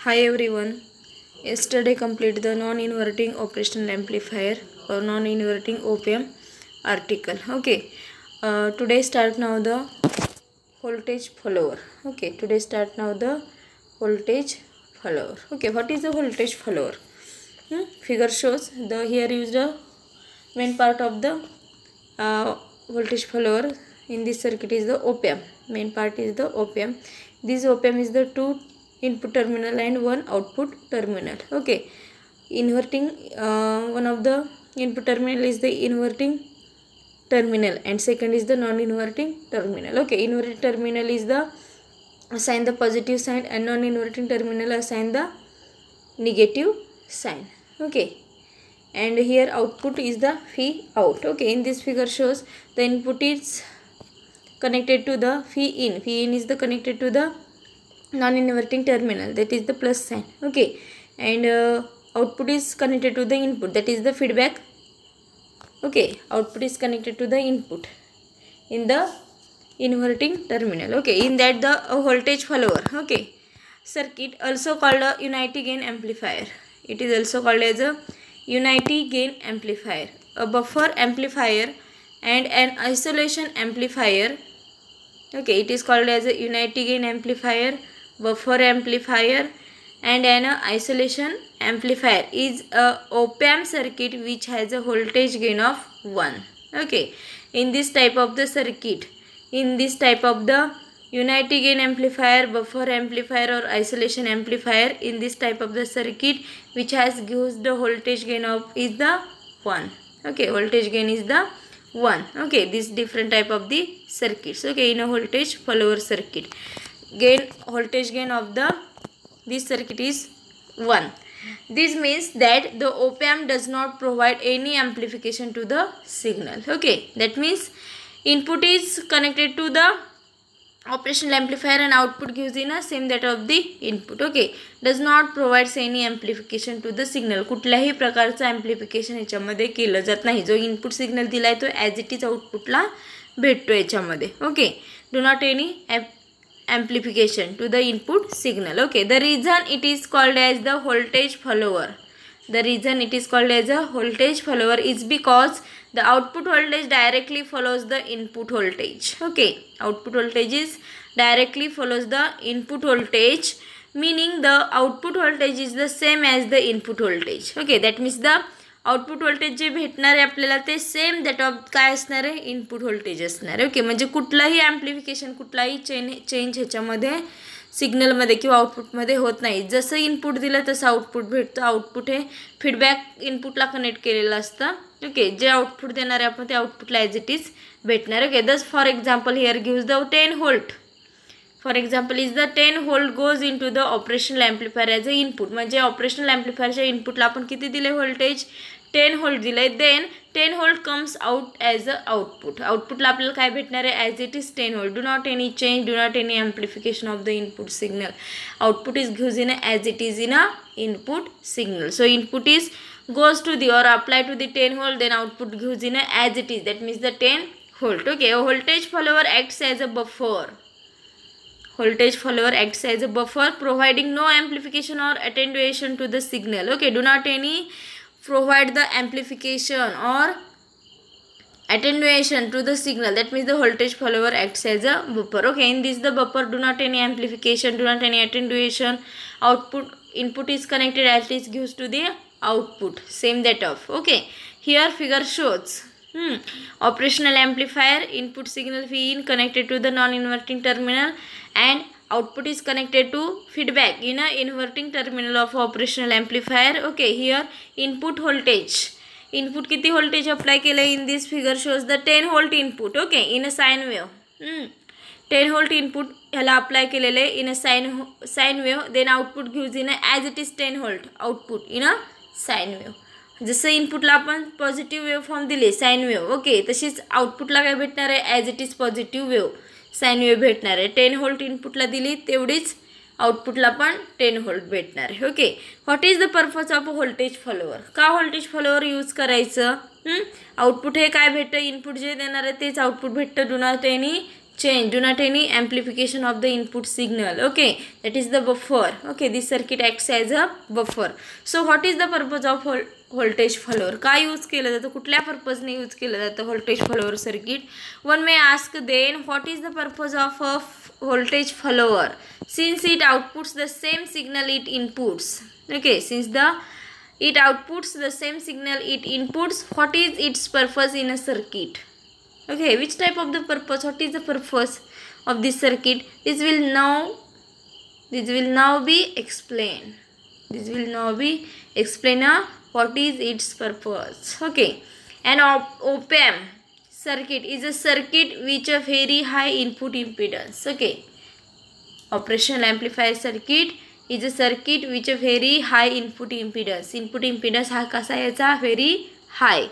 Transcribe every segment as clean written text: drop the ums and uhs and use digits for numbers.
Hi everyone. Yesterday completed the non-inverting operational amplifier or non-inverting op-amp article. Okay. Today start now the voltage follower. Okay. Today start now the voltage follower. Okay. What is the voltage follower? Figure shows the here used the main part of the voltage follower in this circuit is the op-amp. Main part is the op-amp. This op-amp is the two input terminal and one output terminal. Okay, inverting one of the input terminal is the inverting terminal and second is the non-inverting terminal. Okay, inverting terminal is the assign the positive sign and non-inverting terminal assign the negative sign. Okay, and here output is the phi out. Okay, in this figure shows the input is connected to the phi in. Phi in is the connected to the non-inverting terminal, that is the plus sign. Okay, and output is connected to the input, that is the feedback. Okay, output is connected to the input in the inverting terminal. Okay, in that the voltage follower. Okay, circuit also called a unity gain amplifier. It is also called as a unity gain amplifier, a buffer amplifier and an isolation amplifier. Okay, it is called as a unity gain amplifier, buffer amplifier and an isolation amplifier is a op-amp circuit which has a voltage gain of 1. Okay, in this type of the circuit, in this type of the unity gain amplifier, buffer amplifier or isolation amplifier, in this type of the circuit which has gives the voltage gain of is the 1. Okay, voltage gain is the 1. Okay, this different type of the circuits. Okay, in a voltage follower circuit, voltage gain of the this circuit is 1. This means that the op-amp does not provide any amplification to the signal. Okay, that means input is connected to the operational amplifier and output gives in a same that of the input. Okay, does not provides any amplification to the signal. कुठल्याही प्रकारचा amplification याच्यामध्ये केलं जात नाही. जो input signal दिलाय तो as it is outputला भेटतो याच्यामध्ये. Okay, do not any amplification to the input signal. Okay, the reason it is called as the voltage follower, the reason it is called as a voltage follower is because the output voltage directly follows the input voltage. Okay, output voltage is directly follows the input voltage, meaning the output voltage is the same as the input voltage. Okay, that means the output voltage जे भेटणार आहे आपल्याला ते same that of काय असणार आहे, input voltage असणार आहे. ओके, म्हणजे कुठलाही ॲम्प्लिफिकेशन कुठलाही चेंज ह्याच्यामध्ये सिग्नलमध्ये किंवा आउटपुटमध्ये होत नाही. जसं इनपुट दिलं तसं आउटपुट भेटतं. आउटपुट हे फीडबॅक इनपुटला कनेक्ट केलेलं असतं. ओके, जे आउटपुट देणार आहे आपण ते आउटपुटला ॲज इट इज भेटणार. Okay, this for example here gives the 10 volt. For example is the 10 volt goes in to the operational amplifier as a input. म्हणजे ऑपरेशनल ॲम्प्लिफायरच्या इनपुटला आपण किती दिले व्होल्टेज, 10 व्होल्ट दिले. Then 10 volt comes out as a output. आउटपुटला आपल्याला काय भेटणार आहे, as it is 10 volt. Do not any change, do not any amplification of the input signal. Output is gives in as it is in a input signal. So input is goes to the or apply to the 10 volt, then output gives in as it is, that means the 10 volt. Okay, a voltage follower acts as a buffer. Voltage follower acts as a buffer providing no amplification or attenuation to the signal. Okay, do not any provide the amplification or attenuation to the signal, that means the voltage follower acts as a buffer. Okay, in this the buffer do not any amplification, do not any attenuation. Output input is connected as it gives to the output same that of. Okay, here figure shows operational amplifier, input signal P in connected to the non-inverting terminal and output is connected to feedback in a inverting terminal of operational amplifier. Okay, here input voltage, input किती voltage apply केले, in this figure shows the 10 volt input. Okay, in a sine wave. 10 volt input ह्याला apply केलेले in a sine wave. Then output gives in as it is 10 volt output in a sine wave. जसं इनपुटला आपण positive wave form दिले sine wave. Okay, तशीच आउटपुटला काय भेटणार आहे, as it is positive wave sine wave भेटणार आहे. 10 व्होल्ट इनपुटला दिली तेवढीच आउटपुटला पण 10 व्होल्ट भेटणार आहे. Okay, what is the purpose off voltage follower. का व्होल्टेज फॉलोअर यूज करायचं, आउटपुट हे काय भेटतं, इनपुट जे देणार आहे तेच आउटपुट भेटतं. Do not any change, do not any amplification of the input signal. Okay, that is the buffer. Okay, this circuit acts as a buffer. So what is the purpose of voltage follower? काय use केलं जातं, कुठल्या पर्पजने use केलं जातं voltage follower circuit? One may ask then, what is the purpose of a voltage follower? Since it outputs the same signal it inputs. Okay, since it outputs the same signal it inputs, what is its purpose in a circuit? Okay, which type of the purpose, what is the purpose of this circuit? This will now be explained. This will now be explained what is its purpose. Okay, an op-amp circuit is a circuit which a very high input impedance. Okay, operational amplifier circuit is a circuit which a very high input impedance. Input impedance हा कसा याचा very high.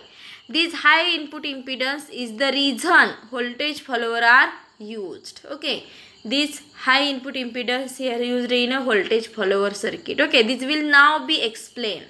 This high input impedance is the reason voltage follower are used. Okay, this high input impedance here used in a voltage follower circuit. Okay, this will now be explained.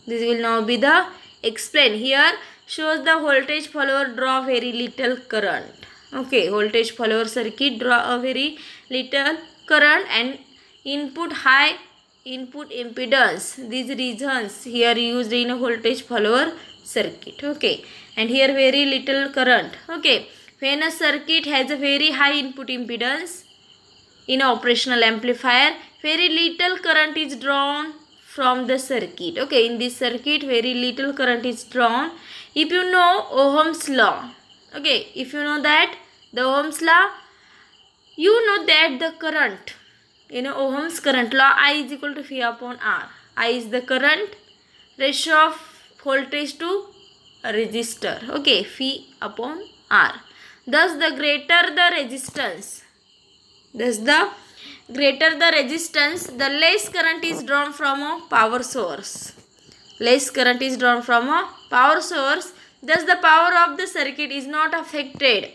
This will now be the explained. Here shows the voltage follower draw very little current. Okay, voltage follower circuit draw a very little current and input high input impedance. These reasons here used in a voltage follower circuit. Okay, and here very little current. Okay, when a circuit has a very high input impedance in an operational amplifier, very little current is drawn from the circuit. Okay, in this circuit very little current is drawn. If you know Ohm's law, okay, if you know that the Ohm's law, you know that the current, you know Ohm's current law, I is equal to phi upon R. I is the current ratio of voltage to a resistor. Okay, phi upon R. Thus the greater the resistance, the less current is drawn from a power source. Less current is drawn from a power source. Thus the power of the circuit is not affected.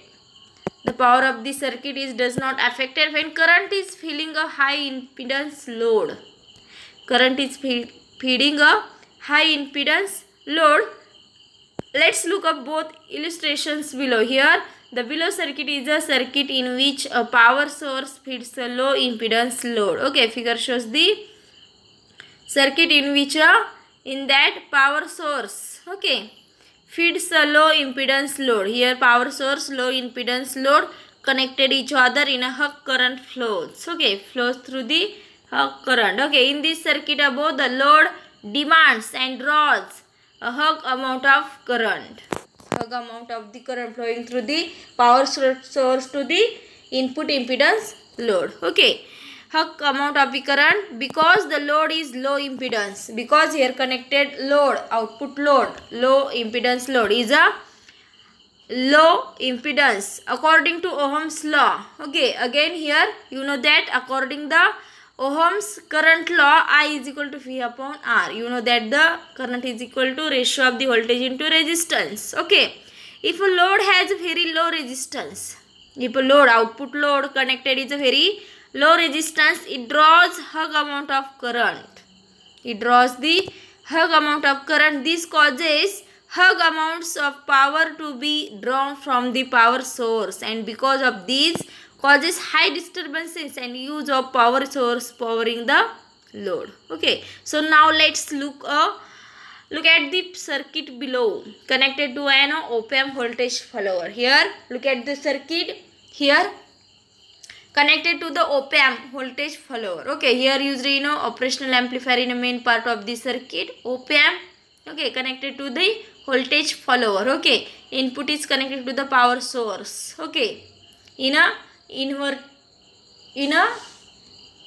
The power of the circuit does not affected when current is filling a high impedance load. Current is feeding a high impedance load. Let's look up both illustrations below. Here the below circuit is a circuit in which a power source feeds a low impedance load. Okay, figure shows the circuit in which in that power source, okay, feeds a low impedance load. Here power source, low impedance load connected each other in a hug current flows. Okay, flows through the hug current. Okay, in this circuit above, the load demands and draws a hug amount of current. Hug amount of the current flowing through the power source to the input impedance load. Okay, hug amount of the current because the load is low impedance. Because here connected load, output load, low impedance load is a low impedance according to Ohm's law. Okay, again here you know that according the Ohm's current law, I is equal to phi upon R. You know that the current is equal to ratio of the voltage into resistance. Okay, if a load has a very low resistance, if a load, output load connected is a very low resistance, it draws hug amount of current. It draws the hug amount of current. This causes hug amounts of power to be drawn from the power source, and because of these causes high disturbances and use of power source powering the load. Okay, so now let's look at the circuit below connected to an op-amp voltage follower. Here look at the circuit here connected to the op-amp voltage follower. Okay, here used operational amplifier in a main part of the circuit, op-amp. Okay, connected to the voltage follower. Okay, input is connected to the power source. Okay, in a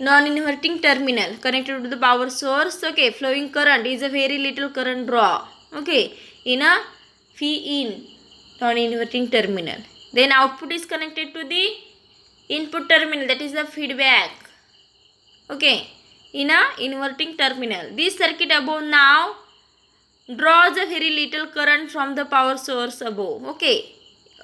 non-inverting terminal connected to the power source. Okay, flowing current is a very little current draw. Okay, in a phi in non-inverting terminal. Then output is connected to the input terminal, that is the feedback. Okay, in a inverting terminal. This circuit above now draws a very little current from the power source above. Okay,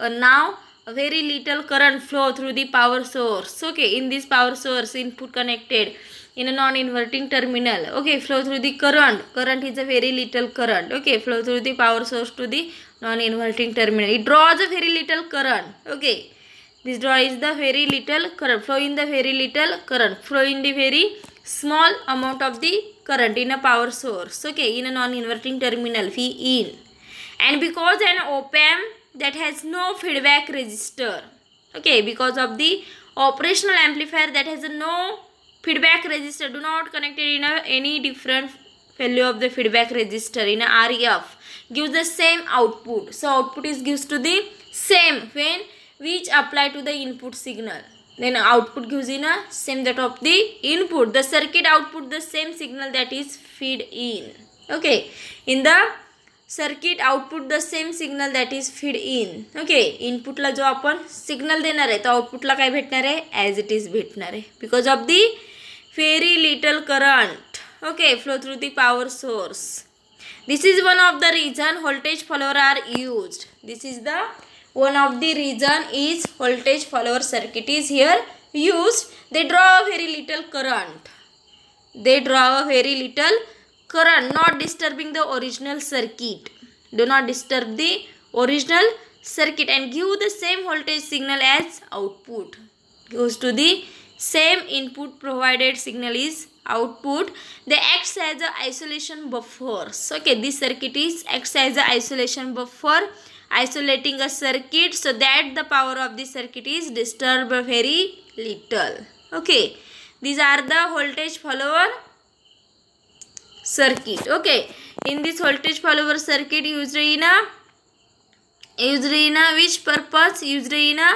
now a very little current flow through the power source. Okay, in this power source input connected in a non-inverting terminal. Okay, flow through the current. Current is a very little current. Okay, flow through the power source to the non-inverting terminal. It draws a very little current. Okay, This draw is the very little current, flow in the very little current, flow in the very small amount of the current in a power source, okay, in a non-inverting terminal, V in. And because an op-amp that has no feedback resistor, okay, because of the operational amplifier that has no feedback resistor, do not connect it in any different value of the feedback resistor in a REF, gives the same output. So output is gives to the same when which apply to the input signal, then output gives in a same that of the input. The circuit output the same signal that is feed in, okay, in the circuit output the same signal that is feed in, okay. इनपुटला जो आपण signal देणार आहे तो आउटपुटला काय भेटणार आहे, as it is भेटणार आहे, because of the very little current, okay, flow through the power source. This is one of the reason voltage follower are used. This is the one of the reason is voltage follower circuit is here used. They draw a very little current. They draw a very little current, not disturbing the original circuit. Do not disturb the original circuit and give the same voltage signal as output. Goes to the same input provided signal is output. They acts as a isolation buffers. Okay, this circuit is acts as a isolation buffer, isolating a circuit so that the power of the circuit is disturbed very little. Okay, these are the voltage follower circuit. Okay, in this voltage follower circuit used in a which purpose, used in a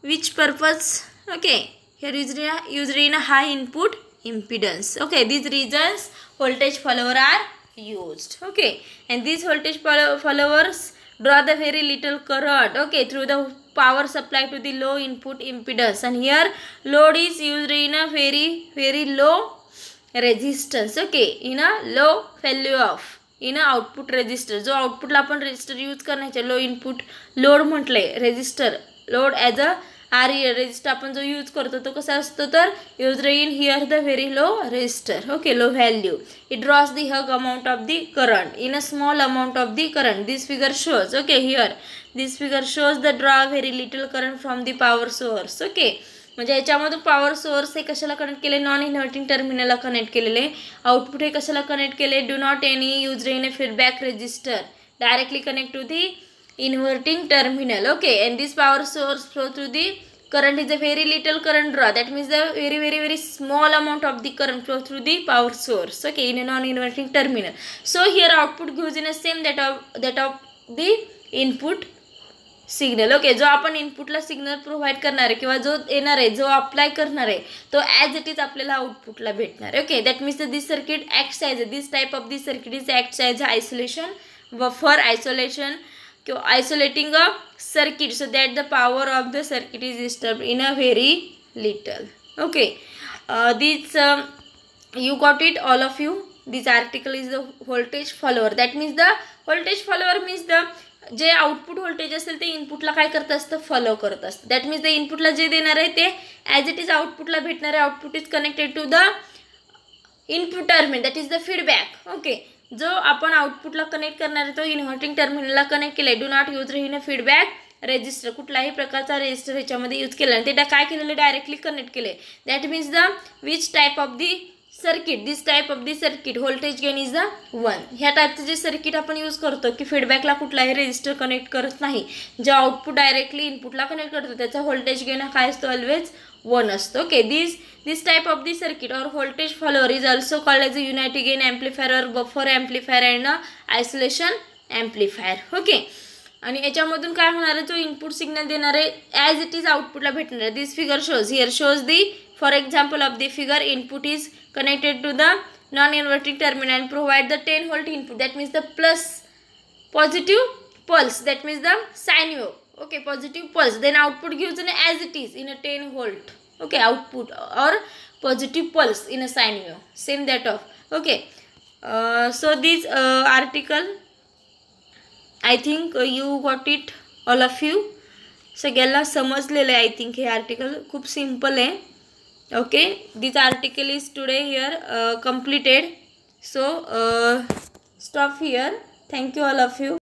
which purpose, okay, here used in a high input impedance. Okay, these reasons voltage follower are used. Okay, and these voltage followers draw the very little current, okay, through the power supply to the low input impedance, and here load is used in a very low resistance, okay, in a low value of in a output resistor. जो output ला आपण resistor use करण्याचे low input load म्हटले, resistor load as a RE resistor आपण जो use करतो तो कसा असतो तर used in here the very low resistor, okay, low value. It draws the hug amount of the current in a small amount of the current. This figure shows, okay, here this figure shows the draw very little current from the power source. Okay, म्हणजे याच्यामधून power source हे कशाला connect केले, non inverting टर्मिनलला connect केलेले. Output हे कशाला connect केले, do not any use in a feedback resistor, directly connect to the inverting terminal. Okay, and this power source flow through the current is a very little current draw, that means the very small amount of the current flow through the power source, okay, in a non-inverting terminal. So here output gives in a same that of the input signal. Okay, जो आपण इनपुटला signal provide करणार आहे किंवा जो येणार आहे, जो अप्लाय करणार आहे तो ॲज इट इज आपल्याला आउटपुटला भेटणार आहे. Okay, that means this circuit acts as this type of this circuit is acts as isolation buffer, isolation किंवा आयसोलेटिंग अ circuit so that the power of the circuit is disturbed in a very little. Okay, this you got it, all of you. This article is the voltage follower. That means the voltage follower means the J output voltage असेल ते इनपुटला काय करत असतं, follow करत असतं. That means the इनपुटला जे देणार आहे ते ॲज इट इज आउटपुटला भेटणार आहे. Output is connected to the input terminal, that is the feedback. Okay, जो आपण आउटपुटला कनेक्ट करणार आहे तो इन्व्हर्टिंग टर्मिनलला कनेक्ट केले. Do not use in feedback resistor, कुठलाही प्रकारचा रेजिस्टर ह्याच्यामध्ये यूज केला आणि ते काय केलेलं, डायरेक्टली कनेक्ट केले. That means the which type of the circuit, this type of the circuit voltage gain is the 1. ह्या टाईपचं जे सर्किट आपण यूज करतो की फीडबॅकला कुठलाही रेजिस्टर कनेक्ट करत नाही, जे आउटपुट डायरेक्टली इनपुटला कनेक्ट करतो त्याचा व्होल्टेज गेन हा काय असतो, ऑलवेज 1 असतो. Okay, this type of the circuit or voltage follower is also called as a unity gain amplifier or buffer amplifier and isolation amplifier. Okay, आणि याच्यामधून काय होणार आहे, जो इनपुट सिग्नल देणार आहे ॲज इट इज आउटपुटला भेटणार आहे. This figure shows, here shows the for example of the figure, input is connected to the non-inverting terminal and provide the 10 volt input, that means the plus positive pulse, that means the sine wave. Okay, positive pulse, then output gives in as it is in a 10 volt. Okay, output or positive pulse in a sine wave, same that of. Okay, so this article I think you got it, all of you. सगळ्यांना समजलेलं आहे. I think hey article खूप simple आहे. Okay, this article is today here completed. So stop here. Thank you all of you.